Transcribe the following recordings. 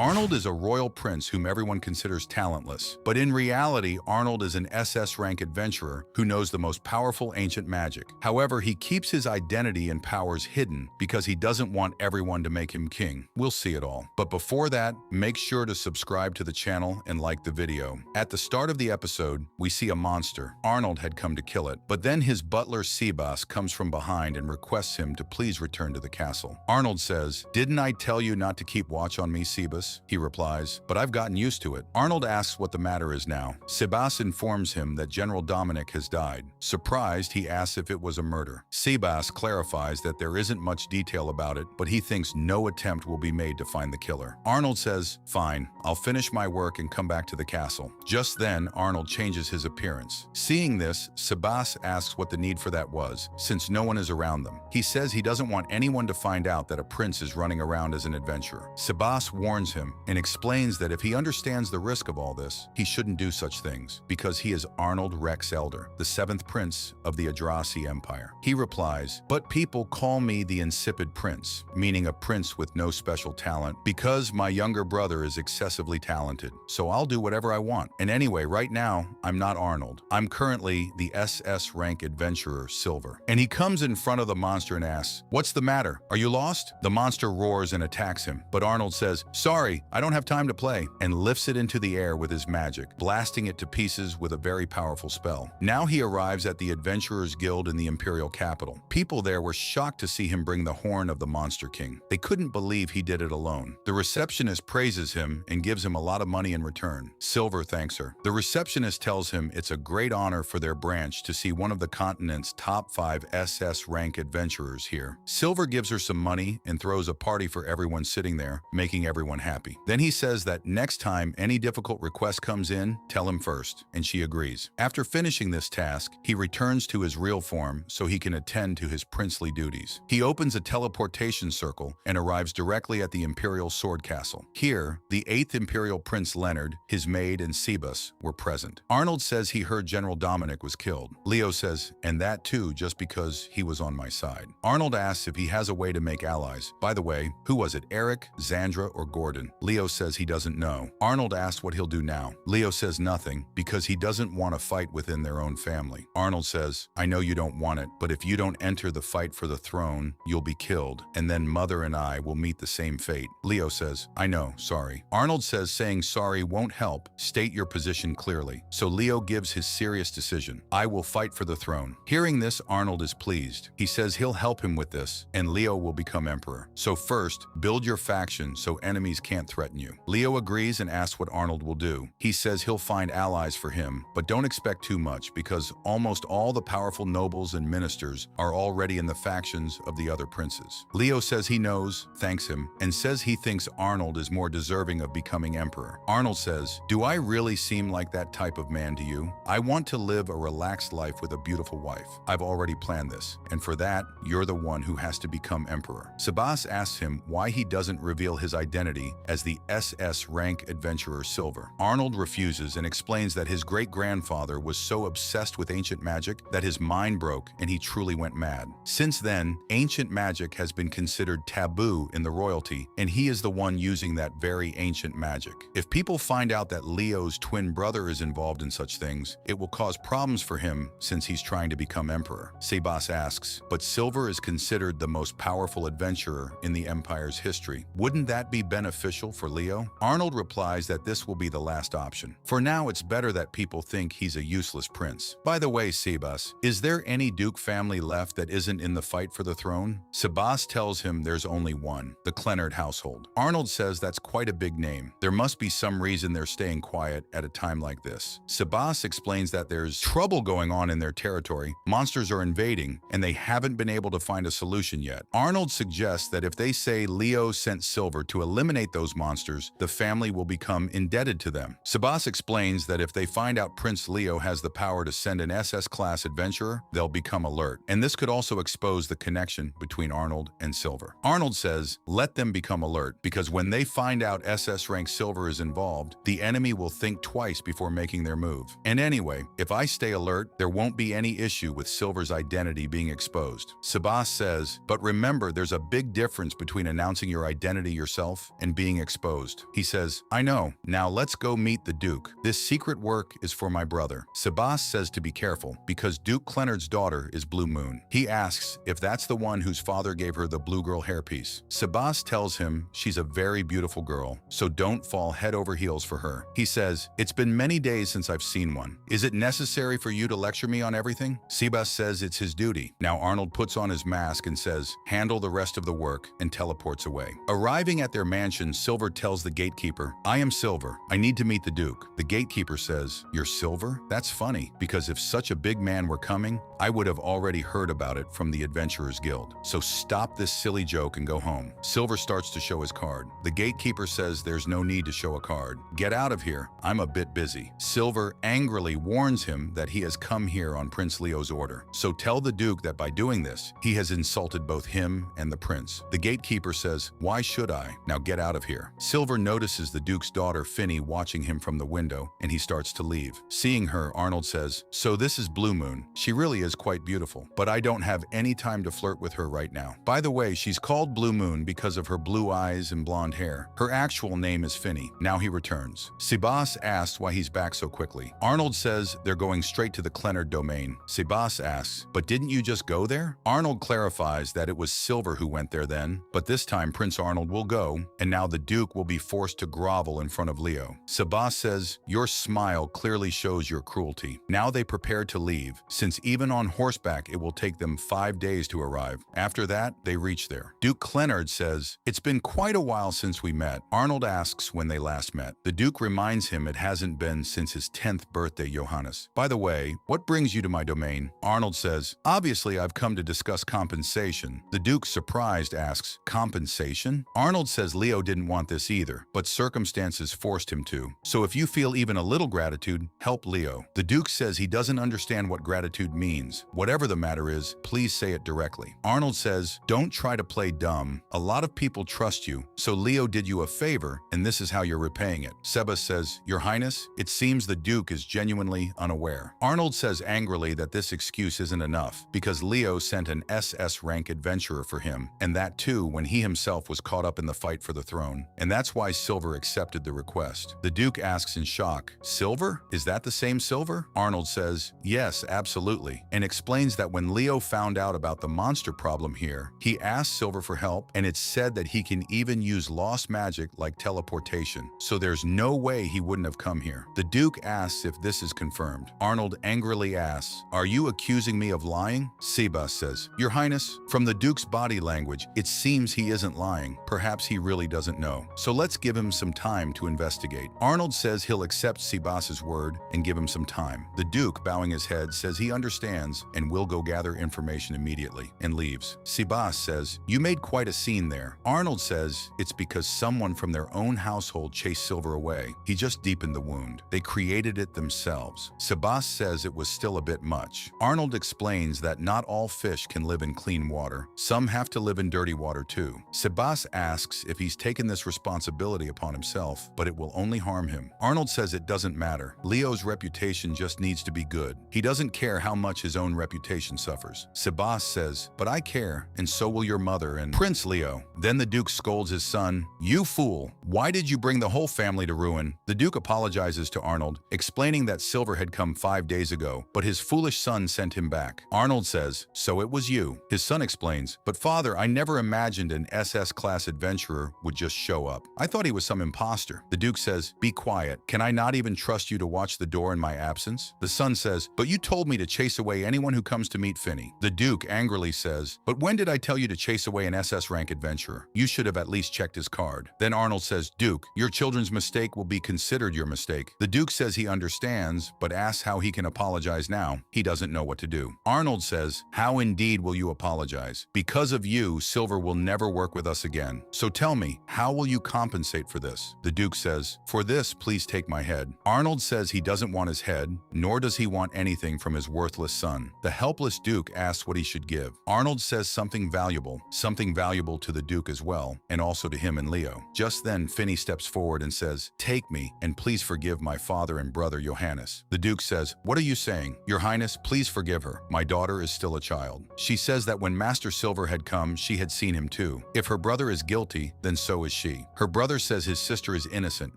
Arnold is a royal prince whom everyone considers talentless, but in reality, Arnold is an SS rank adventurer who knows the most powerful ancient magic. However, he keeps his identity and powers hidden because he doesn't want everyone to make him king. We'll see it all. But before that, make sure to subscribe to the channel and like the video. At the start of the episode, we see a monster. Arnold had come to kill it, but then his butler Sebas comes from behind and requests him to please return to the castle. Arnold says, "Didn't I tell you not to keep watch on me, Sebas?" He replies, "But I've gotten used to it." Arnold asks what the matter is now. Sebas informs him that General Dominic has died. Surprised, he asks if it was a murder. Sebas clarifies that there isn't much detail about it, but he thinks no attempt will be made to find the killer. Arnold says, "Fine, I'll finish my work and come back to the castle." Just then, Arnold changes his appearance. Seeing this, Sebas asks what the need for that was, since no one is around them. He says he doesn't want anyone to find out that a prince is running around as an adventurer. Sebas warns him and explains that if he understands the risk of all this, he shouldn't do such things, because he is Arnold Rex Elder, the 7th prince of the Adrasi Empire. He replies, "But people call me the insipid prince," meaning a prince with no special talent, "because my younger brother is excessively talented, so I'll do whatever I want. And anyway, right now, I'm not Arnold. I'm currently the SS rank adventurer Silver." And he comes in front of the monster and asks, "What's the matter? Are you lost?" The monster roars and attacks him, but Arnold says, "Sorry, I don't have time to play," and lifts it into the air with his magic, blasting it to pieces with a very powerful spell. Now he arrives at the Adventurers Guild in the Imperial capital. People there were shocked to see him bring the horn of the Monster King. They couldn't believe he did it alone. The receptionist praises him and gives him a lot of money in return. Silver thanks her. The receptionist tells him it's a great honor for their branch to see one of the continent's top 5 SS rank adventurers here. Silver gives her some money and throws a party for everyone sitting there, making everyone happy. Then he says that next time any difficult request comes in, tell him first, and she agrees. After finishing this task, he returns to his real form so he can attend to his princely duties. He opens a teleportation circle and arrives directly at the Imperial Sword Castle. Here, the 8th Imperial Prince Leonard, his maid, and Sebas were present. Arnold says he heard General Dominic was killed. Leo says, "And that too, just because he was on my side." Arnold asks if he has a way to make allies. By the way, who was it, Eric, Xandra, or Gordon? Leo says he doesn't know. Arnold asks what he'll do now. Leo says nothing, because he doesn't want to fight within their own family. Arnold says, "I know you don't want it, but if you don't enter the fight for the throne, you'll be killed, and then Mother and I will meet the same fate." Leo says, "I know, sorry." Arnold says saying sorry won't help. State your position clearly. So Leo gives his serious decision. "I will fight for the throne." Hearing this, Arnold is pleased. He says he'll help him with this, and Leo will become emperor. So first, build your faction so enemies can't threaten you. Leo agrees and asks what Arnold will do. He says he'll find allies for him, but don't expect too much because almost all the powerful nobles and ministers are already in the factions of the other princes. Leo says he knows, thanks him, and says he thinks Arnold is more deserving of becoming emperor. Arnold says, "Do I really seem like that type of man to you? I want to live a relaxed life with a beautiful wife. I've already planned this, and for that, you're the one who has to become emperor." Sebas asks him why he doesn't reveal his identity as the SS rank adventurer Silver. Arnold refuses and explains that his great-grandfather was so obsessed with ancient magic that his mind broke and he truly went mad. Since then, ancient magic has been considered taboo in the royalty, and he is the one using that very ancient magic. If people find out that Leo's twin brother is involved in such things, it will cause problems for him since he's trying to become emperor. Sebas asks, "But Silver is considered the most powerful adventurer in the Empire's history. Wouldn't that be beneficial for Leo?" Arnold replies that this will be the last option. For now, it's better that people think he's a useless prince. By the way, Sebas, is there any Duke family left that isn't in the fight for the throne? Sebas tells him there's only one, the Clenard household. Arnold says that's quite a big name. There must be some reason they're staying quiet at a time like this. Sebas explains that there's trouble going on in their territory, monsters are invading, and they haven't been able to find a solution yet. Arnold suggests that if they say Leo sent Silver to eliminate those monsters, the family will become indebted to them. Sebas explains that if they find out Prince Leo has the power to send an SS-class adventurer, they'll become alert. And this could also expose the connection between Arnold and Silver. Arnold says, let them become alert, because when they find out SS rank Silver is involved, the enemy will think twice before making their move. And anyway, if I stay alert, there won't be any issue with Silver's identity being exposed. Sebas says, but remember, there's a big difference between announcing your identity yourself and being being exposed. He says, I know, now let's go meet the Duke. This secret work is for my brother. Sebas says to be careful, because Duke Clenard's daughter is Blue Moon. He asks if that's the one whose father gave her the blue girl hairpiece. Sebas tells him she's a very beautiful girl, so don't fall head over heels for her. He says, it's been many days since I've seen one. Is it necessary for you to lecture me on everything? Sebas says it's his duty. Now Arnold puts on his mask and says, handle the rest of the work, and teleports away. Arriving at their mansion, Silver tells the gatekeeper, I am Silver. I need to meet the Duke. The gatekeeper says, you're Silver? That's funny, because if such a big man were coming, I would have already heard about it from the Adventurers Guild. So stop this silly joke and go home. Silver starts to show his card. The gatekeeper says there's no need to show a card. Get out of here. I'm a bit busy. Silver angrily warns him that he has come here on Prince Leo's order. So tell the Duke that by doing this, he has insulted both him and the prince. The gatekeeper says, why should I? Now get out of here. Silver notices the Duke's daughter Finny watching him from the window, and he starts to leave. Seeing her, Arnold says, so this is Blue Moon. She really is quite beautiful, but I don't have any time to flirt with her right now. By the way, she's called Blue Moon because of her blue eyes and blonde hair. Her actual name is Finny. Now he returns. Sebas asks why he's back so quickly. Arnold says they're going straight to the Clenard domain. Sebas asks, but didn't you just go there? Arnold clarifies that it was Silver who went there then, but this time Prince Arnold will go, and now the Duke will be forced to grovel in front of Leo. Sebas says, your smile clearly shows your cruelty. Now they prepare to leave, since even on horseback it will take them 5 days to arrive. After that, they reach there. Duke Clenard says, it's been quite a while since we met. Arnold asks when they last met. The Duke reminds him it hasn't been since his 10th birthday, Johannes. By the way, what brings you to my domain? Arnold says, obviously I've come to discuss compensation. The Duke, surprised, asks, compensation? Arnold says Leo didn't want this either, but circumstances forced him to. So if you feel even a little gratitude, help Leo. The Duke says he doesn't understand what gratitude means. Whatever the matter is, please say it directly. Arnold says, don't try to play dumb. A lot of people trust you, so Leo did you a favor, and this is how you're repaying it. Sebas says, Your Highness, it seems the Duke is genuinely unaware. Arnold says angrily that this excuse isn't enough, because Leo sent an SS rank adventurer for him, and that too when he himself was caught up in the fight for the throne. And that's why Silver accepted the request. The Duke asks in shock, Silver? Is that the same Silver? Arnold says, yes, absolutely, and explains that when Leo found out about the monster problem here, he asked Silver for help, and it's said that he can even use lost magic like teleportation, so there's no way he wouldn't have come here. The Duke asks if this is confirmed. Arnold angrily asks, are you accusing me of lying? Sebas says, Your Highness, from the Duke's body language, it seems he isn't lying. Perhaps he really doesn't know. So let's give him some time to investigate. Arnold says he'll accept Sebas's word and give him some time. The Duke, bowing his head, says he understands and will go gather information immediately, and leaves. Sebas says, you made quite a scene there. Arnold says it's because someone from their own household chased Silver away. He just deepened the wound. They created it themselves. Sebas says it was still a bit much. Arnold explains that not all fish can live in clean water. Some have to live in dirty water too. Sebas asks if he's taken this responsibility upon himself, but it will only harm him. Arnold says it doesn't matter. Leo's reputation just needs to be good. He doesn't care how much his own reputation suffers. Sebas says, but I care, and so will your mother and Prince Leo. Then the Duke scolds his son, you fool! Why did you bring the whole family to ruin? The Duke apologizes to Arnold, explaining that Silver had come 5 days ago, but his foolish son sent him back. Arnold says, so it was you. His son explains, but father, I never imagined an SS-class adventurer would just show up. I thought he was some imposter. The Duke says, be quiet. Can I not even trust you to watch the door in my absence? The son says, but you told me to chase away anyone who comes to meet Finny. The Duke angrily says, but when did I tell you to chase away an SS rank adventurer? You should have at least checked his card. Then Arnold says, Duke, your children's mistake will be considered your mistake. The Duke says he understands, but asks how he can apologize now. He doesn't know what to do. Arnold says, how indeed will you apologize? Because of you, Silver will never work with us again. So tell me, how will you compensate for this? The Duke says, for this, please take my head. Arnold says he doesn't want his head, nor does he want anything from his worthless son. The helpless Duke asks what he should give. Arnold says something valuable to the Duke as well, and also to him and Leo. Just then, Finny steps forward and says, take me, and please forgive my father and brother Johannes. The Duke says, what are you saying? Your Highness, please forgive her. My daughter is still a child. She says that when Master Silver had come, she had seen him too. If her brother is guilty, then so is she. Her brother says his sister is innocent.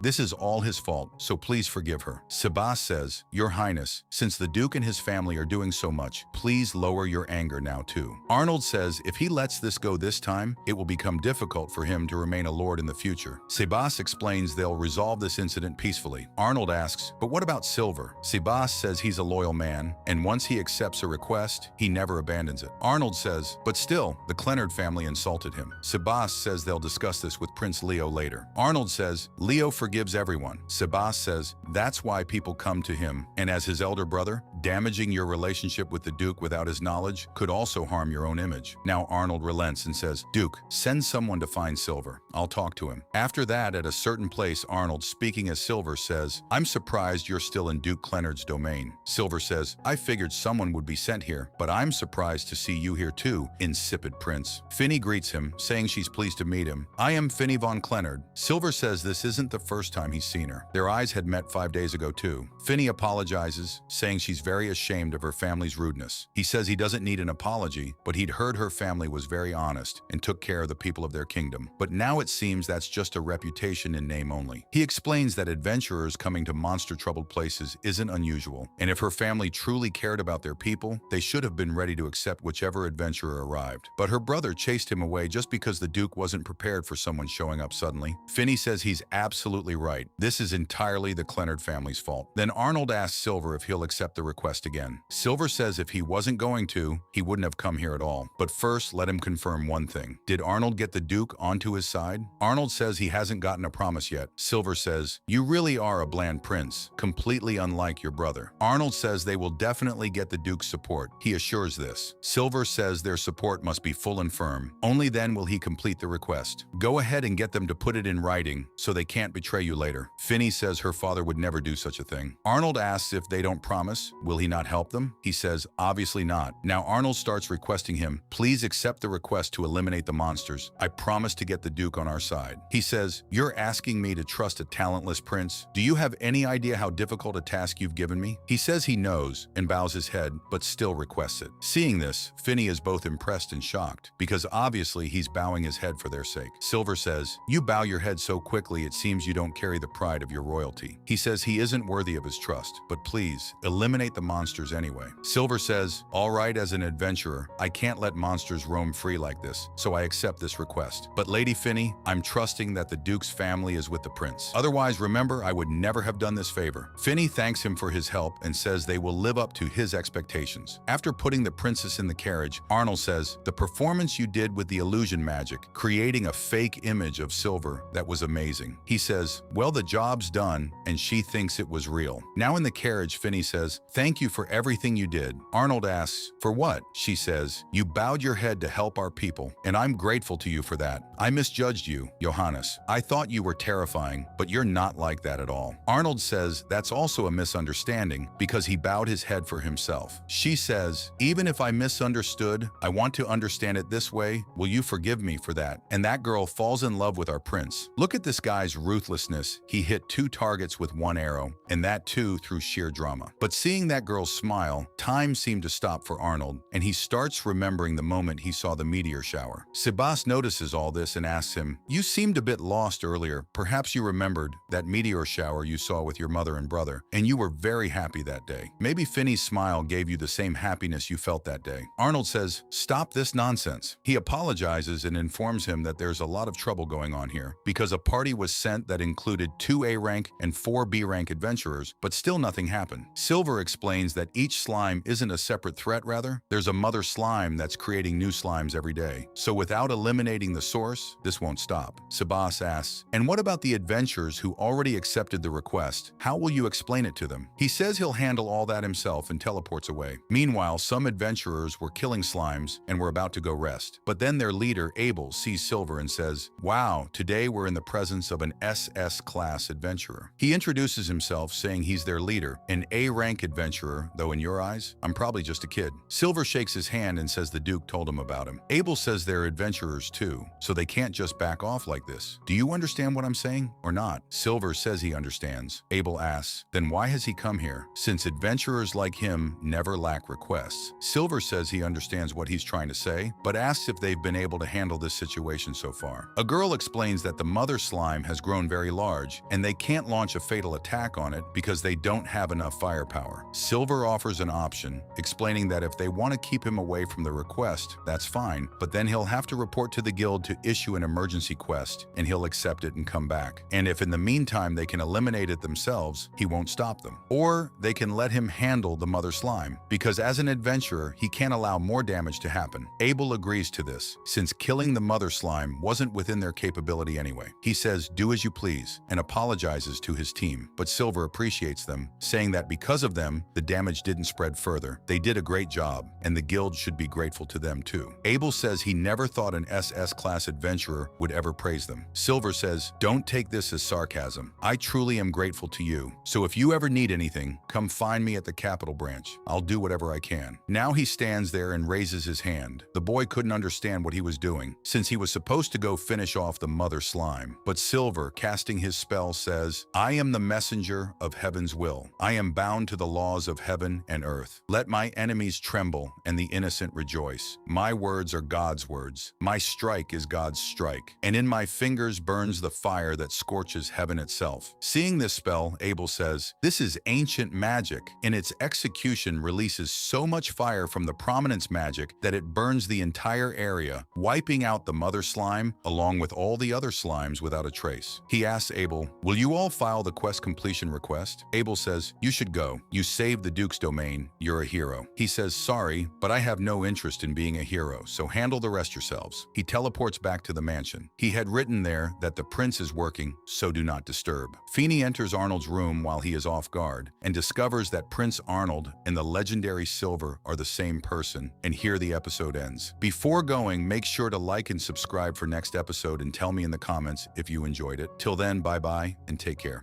This is all his fault, so please forgive her. Sebas says, Your Highness, since the Duke and his family are doing so much, please lower your anger now too. Arnold says if he lets this go this time, it will become difficult for him to remain a lord in the future. Sebas explains they'll resolve this incident peacefully. Arnold asks, but what about Silver? Sebas says he's a loyal man, and once he accepts a request, he never abandons it. Arnold says, but still, the Clenard family insulted him. Sebas says they'll discuss this with Prince Leo later. Arnold says, Leo forgives everyone. Sebas says, that's why people come to him, and as his elder brother, damaging your relationship with the Duke without his knowledge could also harm your own image. Now Arnold relents and says, Duke, send someone to find Silver. I'll talk to him. After that, at a certain place, Arnold, speaking as Silver, says, I'm surprised you're still in Duke Clenard's domain. Silver says, I figured someone would be sent here, but I'm surprised to see you here too, insipid prince. Finny greets him, saying she's pleased to meet him. I am Finny von Clenard. Silver says this isn't the first time he's seen her. Their eyes had met 5 days ago too. Finny apologizes, saying she's very ashamed of her family's rudeness. He says he doesn't need an apology, but he'd heard her family was very honest and took care of the people of their kingdom. But now it seems that's just a reputation in name only. He explains that adventurers coming to monster-troubled places isn't unusual, and if her family truly cared about their people, they should have been ready to accept whichever adventurer arrived. But her brother chased him away just because the Duke wasn't prepared for someone showing up suddenly. Finny says he's absolutely right. This is entirely the Clenard family's fault. Then Arnold asks Silver if he'll accept the request again. Silver says if he wasn't going to, he wouldn't have come here at all. But first, let him confirm one thing. Did Arnold get the Duke onto his side? Arnold says he hasn't gotten a promise yet. Silver says, you really are a bland prince, completely unlike your brother. Arnold says they will definitely get the Duke's support. He assures this. Silver says their support must be full and firm. Only then will he complete the request. Go ahead and get them to put it in writing so they can't betray you later. Finny says her father would never do such a thing. Arnold asks if they don't promise, will he not help them? He says, obviously not. Now Arnold starts requesting him, please accept the request to eliminate the monsters. I promise to get the Duke on our side. He says, you're asking me to trust a talentless prince? Do you have any idea how difficult a task you've given me? He says he knows and bows his head, but still requests it. Seeing this, Finny is both impressed and shocked, because obviously he's bowing his head for their sake. Silver says, you bow your head so quickly it seems you don't carry the pride of your royalty. He says he isn't worthy of his trust, but please, eliminate the monsters anyway. Silver says, all right, as an adventurer, I can't let monsters roam free like this, so I accept this request. But Lady Finny, I'm trusting that the Duke's family is with the prince. Otherwise, remember, I would never have done this favor. Finny thanks him for his help and says they will live up to his expectations. After putting the princess in the carriage, Arnold says, the performance you did with the illusion magic, creating a fake image of Silver, that was amazing. He says, well, the job's done, and she thinks it was real. Now in the carriage, Finny says, thank you for everything you did. Arnold asks, for what? She says, you bowed your head to help our people, and I'm grateful to you for that. I misjudged you, Johannes. I thought you were terrifying, but you're not like that at all. Arnold says that's also a misunderstanding because he bowed his head for himself. She says, even if I misunderstood, I want to understand it this way. Will you forgive me for that? And that girl falls in love with our prince. Look at this guy's ruthlessness. He hit 2 targets with 1 arrow, and that too through sheer drama. But seeing that girl's smile, time seemed to stop for Arnold, and he starts remembering the moment he saw the meteor shower. Sebas notices all this and asks him, you seemed a bit lost earlier. Perhaps you remembered that meteor shower you saw with your mother and brother, and you were very happy that day. Maybe Finny's smile gave you the same happiness you felt that day. Arnold says, stop this nonsense. He apologizes and informs him that there's a lot of trouble going on here because a party was sent that included 2 A rank and 4 B rank adventurers, but still nothing happened. Silver explains that each slime isn't a separate threat, rather, there's a mother slime that's creating new slimes every day. So without eliminating the source, this won't stop. Sebas asks, and what about the adventurers who already accepted the request? How will you explain it to them? He says he'll handle all that himself and teleports away. Meanwhile, some adventurers were killing slimes and were about to go rest. But then their leader, Abel, sees Silver and says, wow, today we're in the presence of an SS class adventurer. He introduces himself saying he's their leader, an A rank adventurer, though in your eyes, I'm probably just a kid. Silver shakes his hand and says the Duke told him about him. Abel says they're adventurers too, so they can't just back off like this. Do you understand what I'm saying or not? Silver says he understands. Abel asks, then why has he come here? Since adventurers like him never lack requests. Silver says he understands what he's trying to say, but asks if they've been able to handle this situation so far. A girl girl explains that the mother slime has grown very large, and they can't launch a fatal attack on it because they don't have enough firepower. Silver offers an option, explaining that if they want to keep him away from the request, that's fine, but then he'll have to report to the guild to issue an emergency quest, and he'll accept it and come back. And if in the meantime they can eliminate it themselves, he won't stop them. Or they can let him handle the mother slime, because as an adventurer, he can't allow more damage to happen. Abel agrees to this, since killing the mother slime wasn't within their capability anyway. He says, "Do as you please," and apologizes to his team, but Silver appreciates them, saying that because of them, the damage didn't spread further. They did a great job, and the guild should be grateful to them too. Abel says he never thought an SS-class adventurer would ever praise them. Silver says, "Don't take this as sarcasm. I truly am grateful to you, so if you ever need anything, come find me at the Capital Branch. I'll do whatever I can." Now he stands there and raises his hand. The boy couldn't understand what he was doing, since he was supposed to go finish off the mother slime. But Silver, casting his spell, says, "I am the messenger of heaven's will. I am bound to the laws of heaven and earth. Let my enemies tremble and the innocent rejoice. My words are God's words. My strike is God's strike. And in my fingers burns the fire that scorches heaven itself." Seeing this spell, Abel says, "This is ancient magic, and its execution releases so much fire from the prominence magic that it burns the entire area, wiping out the mother slime along with all the other slimes without a trace." He asks Abel, "Will you all file the quest completion request?" Abel says, "You should go. You saved the Duke's domain. You're a hero." He says, "Sorry, but I have no interest in being a hero, so handle the rest yourselves." He teleports back to the mansion. He had written there that the prince is working, so do not disturb. Feeney enters Arnold's room while he is off guard and discovers that Prince Arnold and the legendary Silver are the same person, and here the episode ends. Before going, make sure to like and subscribe for next episode and tell me in the comments if you enjoyed it. Till then, bye-bye and take care.